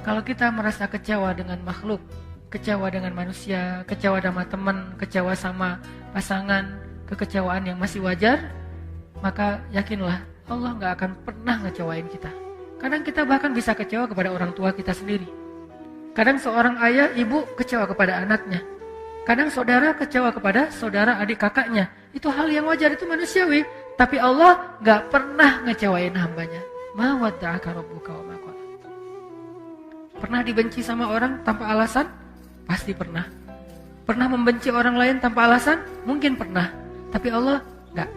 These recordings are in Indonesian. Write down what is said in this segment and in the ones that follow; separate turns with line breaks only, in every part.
Kalau kita merasa kecewa dengan makhluk, kecewa dengan manusia, kecewa sama teman, kecewa sama pasangan, kekecewaan yang masih wajar, maka yakinlah Allah gak akan pernah ngecewain kita. Kadang kita bahkan bisa kecewa kepada orang tua kita sendiri. Kadang seorang ayah, ibu kecewa kepada anaknya. Kadang saudara kecewa kepada saudara, adik kakaknya. Itu hal yang wajar, itu manusiawi. Tapi Allah gak pernah ngecewain hambanya. Ma wadda'aka rabbuka wa ma qala. Pernah dibenci sama orang tanpa alasan? Pasti pernah. Pernah membenci orang lain tanpa alasan? Mungkin pernah. Tapi Allah gak.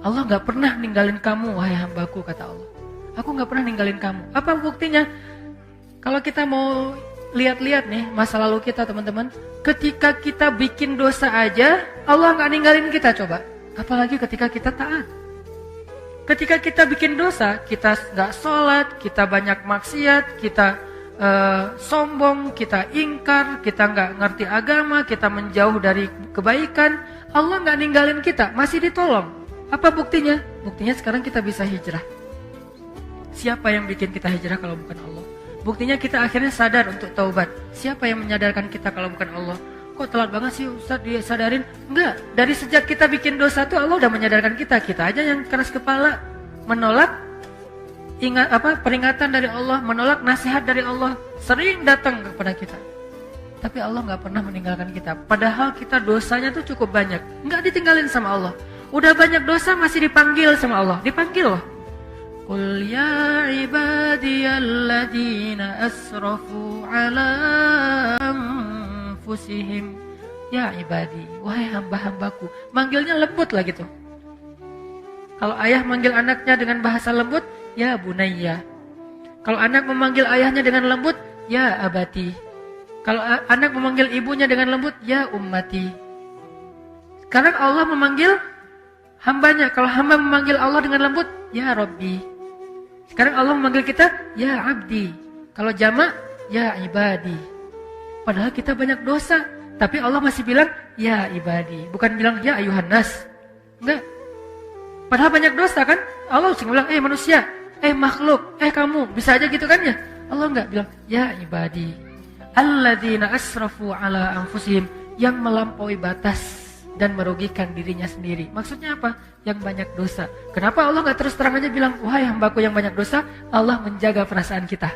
Allah gak pernah ninggalin kamu, wahai hambaku, kata Allah. Aku gak pernah ninggalin kamu. Apa buktinya? Kalau kita mau lihat-lihat nih masa lalu kita, teman-teman, ketika kita bikin dosa aja Allah gak ninggalin kita, coba. Apalagi ketika kita taat. Ketika kita bikin dosa, kita gak sholat, kita banyak maksiat, kita sombong, kita ingkar, kita gak ngerti agama, kita menjauh dari kebaikan, Allah gak ninggalin kita, masih ditolong. Apa buktinya? Buktinya sekarang kita bisa hijrah. Siapa yang bikin kita hijrah kalau bukan Allah? Buktinya kita akhirnya sadar untuk taubat. Siapa yang menyadarkan kita kalau bukan Allah? Kok telat banget sih Ustaz disadarin? Enggak, dari sejak kita bikin dosa tuh Allah udah menyadarkan kita. Kita aja yang keras kepala, menolak peringatan dari Allah, menolak nasihat dari Allah, sering datang kepada kita. Tapi Allah gak pernah meninggalkan kita. Padahal kita dosanya tuh cukup banyak, gak ditinggalin sama Allah. Udah banyak dosa masih dipanggil sama Allah. Dipanggil loh. Qul ya ibadiyalladzina asrafu ala anfusihim. Ya ibadi, wahai hamba-hambaku. Manggilnya lembut lah gitu. Kalau ayah manggil anaknya dengan bahasa lembut, ya bunayya. Kalau anak memanggil ayahnya dengan lembut, ya abati. Kalau anak memanggil ibunya dengan lembut, ya ummati. Sekarang Allah memanggil hambanya. Kalau hamba memanggil Allah dengan lembut, ya Rabbi. Sekarang Allah memanggil kita, ya abdi. Kalau jamak, ya ibadi. Padahal kita banyak dosa, tapi Allah masih bilang, ya ibadi. Bukan bilang, ya ayuhan nas. Enggak. Padahal banyak dosa kan? Allah langsung bilang, manusia, makhluk, kamu. Bisa aja gitu kan ya? Allah enggak bilang, ya ibadi. Alladzina asrafu ala anfusihim. Yang melampaui batas dan merugikan dirinya sendiri. Maksudnya apa? Yang banyak dosa. Kenapa Allah gak terus terang aja bilang, wahai hambaku yang banyak dosa? Allah menjaga perasaan kita.